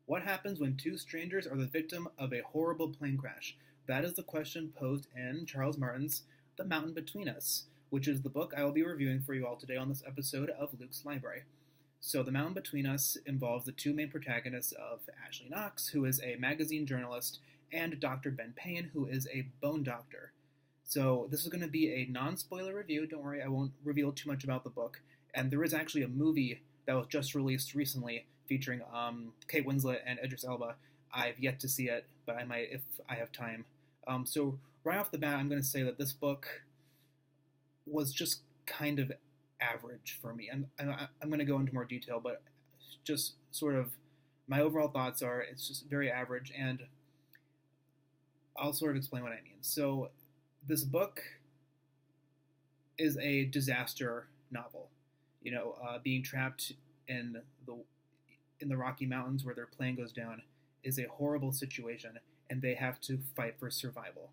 What happens when two strangers are the victim of a horrible plane crash? That is the question posed in Charles Martin's The Mountain Between Us, which is the book I will be reviewing for you all today on this episode of Luke's Library. So, The Mountain Between Us involves the two main protagonists of Ashley Knox, who is a magazine journalist, and Dr. Ben Payne, who is a bone doctor. So, this is going to be a non spoiler review. Don't worry, I won't reveal too much about the book. And there is actually a movie that was just released recently featuring Kate Winslet and Idris Elba. I've yet to see it, but I might if I have time. So, right off the bat, I'm going to say that this book was just kind of average for me. I'm going to go into more detail, but just sort of my overall thoughts are it's just very average, and I'll sort of explain what I mean. So, this book is a disaster novel. Being trapped in the Rocky Mountains where their plane goes down is a horrible situation, and they have to fight for survival.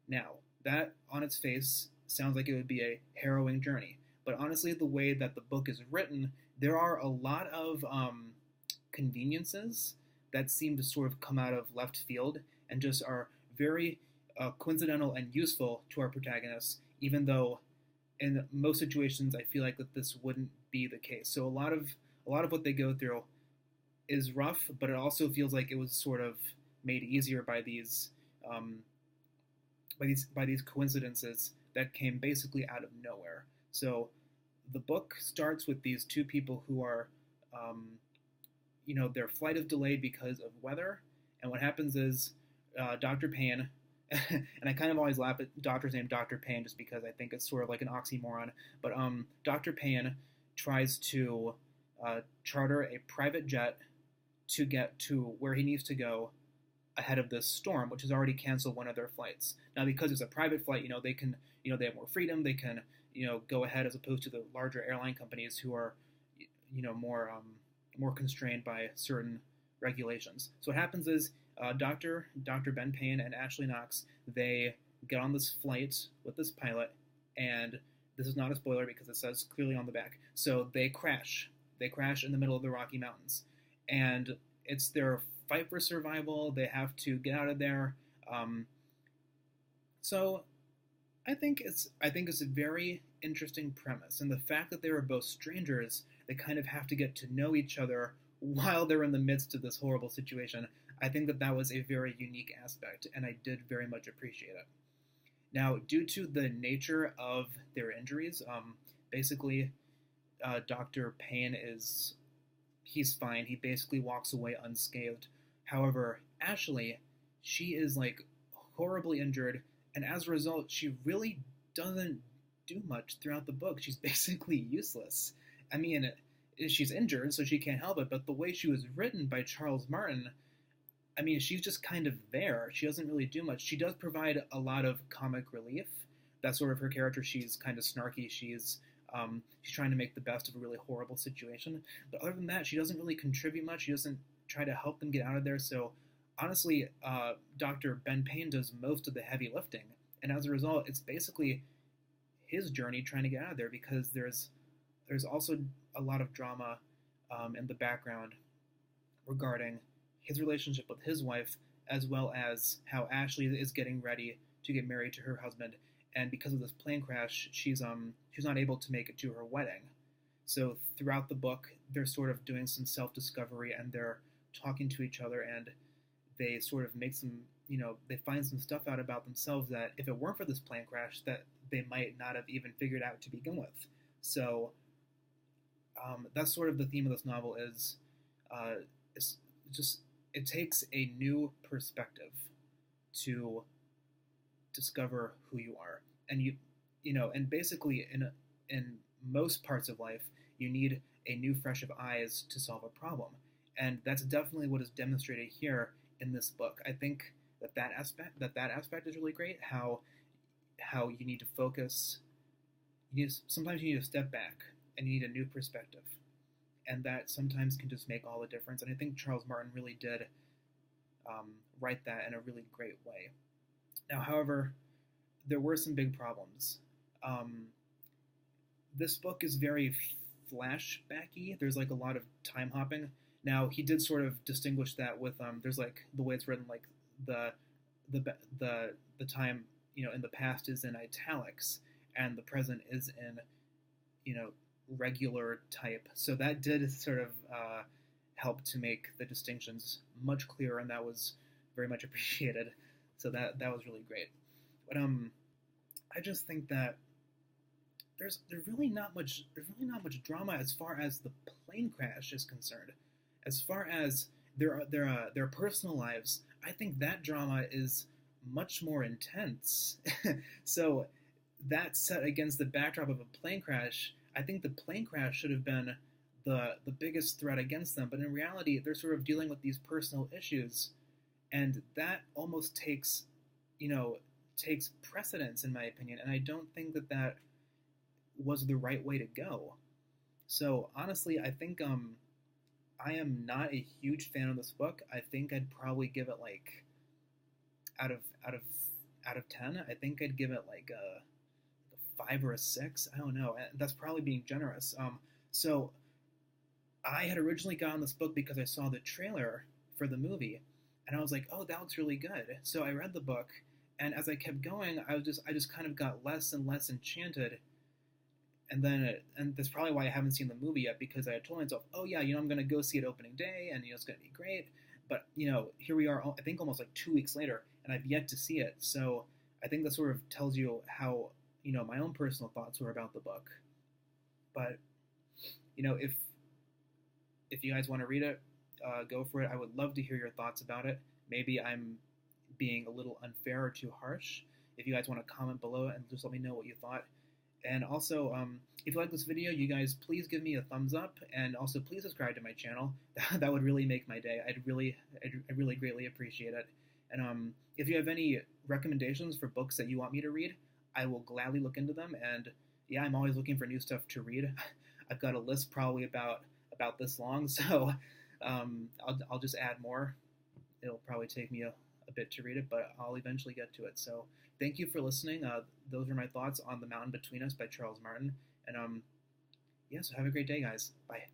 Now, that on its face sounds like it would be a harrowing journey, but honestly, the way that the book is written, there are a lot of conveniences that seem to sort of come out of left field and just are very coincidental and useful to our protagonists, even though in most situations I feel like that this wouldn't be the case. So a lot of what they go through is rough, but it also feels like it was sort of made easier by these coincidences that came basically out of nowhere. So the book starts with these two people who are, their flight is delayed because of weather, and what happens is Dr. Payne, and I kind of always laugh at doctor's name Dr. Payne just because I think it's sort of like an oxymoron, but Dr. Payne tries to charter a private jet to get to where he needs to go ahead of this storm, which has already canceled one of their flights. Now, because it's a private flight, they can, they have more freedom. They can, go ahead as opposed to the larger airline companies who are, more constrained by certain regulations. So what happens is Dr. Ben Payne and Ashley Knox, they get on this flight with this pilot, and this is not a spoiler because it says clearly on the back. So they crash. They crash in the middle of the Rocky Mountains, and it's their fight for survival. They have to get out of there. So I think it's a very interesting premise, and the fact that they were both strangers, they kind of have to get to know each other while they're in the midst of this horrible situation. I think that was a very unique aspect, and I did very much appreciate it. Now, due to the nature of their injuries, basically, Dr. Payne he's fine. He basically walks away unscathed. However, Ashley, she is like horribly injured, and as a result, she really doesn't do much throughout the book. She's basically useless. I mean, she's injured, so she can't help it, but the way she was written by Charles Martin, I mean, she's just kind of there. She doesn't really do much. She does provide a lot of comic relief. That's sort of her character. She's kind of snarky. She's trying to make the best of a really horrible situation. But other than that, she doesn't really contribute much. She doesn't try to help them get out of there. So honestly, Dr. Ben Payne does most of the heavy lifting. And as a result, it's basically his journey trying to get out of there, because there's also a lot of drama in the background regarding his relationship with his wife, as well as how Ashley is getting ready to get married to her husband, and because of this plane crash, she's not able to make it to her wedding. So throughout the book, they're sort of doing some self-discovery, and they're talking to each other, and they sort of make some, they find some stuff out about themselves that if it weren't for this plane crash, that they might not have even figured out to begin with. So that's sort of the theme of this novel is it takes a new perspective to discover who you are, and and basically in most parts of life, you need a new fresh of eyes to solve a problem, and that's definitely what is demonstrated here in this book. I think that aspect is really great. How you need to focus. Sometimes you need to step back and you need a new perspective, and that sometimes can just make all the difference. And I think Charles Martin really did write that in a really great way. Now, however, there were some big problems. This book is very flashbacky. There's like a lot of time hopping, Now he did sort of distinguish that with there's like the way it's written, like the the time in the past is in italics and the present is in regular type. So that did sort of help to make the distinctions much clearer, and that was very much appreciated. So that was really great. But I just think that there's really not much drama as far as the plane crash is concerned. As far as their personal lives, I think that drama is much more intense. So that set against the backdrop of a plane crash, I think the plane crash should have been the biggest threat against them. But in reality, they're sort of dealing with these personal issues, and that almost takes precedence in my opinion. And I don't think that was the right way to go. So honestly, I think I am not a huge fan of this book. I think I'd probably give it like out of out of out of 10. I think I'd give it like a 5 or a 6. I don't know. That's probably being generous. So I had originally gotten this book because I saw the trailer for the movie, and I was like, "Oh, that looks really good." So I read the book, and as I kept going, I just kind of got less and less enchanted. And that's probably why I haven't seen the movie yet, because I had told myself, "Oh yeah, I'm gonna go see it opening day, and it's gonna be great." But here we are. I think almost like 2 weeks later, and I've yet to see it. So I think that sort of tells you how my own personal thoughts were about the book. But if you guys want to read it, go for it. I would love to hear your thoughts about it. Maybe I'm being a little unfair or too harsh. If you guys want to comment below and just let me know what you thought. And also, if you like this video, you guys please give me a thumbs up, and also please subscribe to my channel. That would really make my day. I'd really greatly appreciate it. And if you have any recommendations for books that you want me to read, I will gladly look into them. And yeah, I'm always looking for new stuff to read. I've got a list probably about this long, so I'll just add more. It'll probably take me a bit to read it, but I'll eventually get to it. So thank you for listening. Those are my thoughts on The Mountain Between Us by Charles Martin. And yeah, so have a great day, guys. Bye.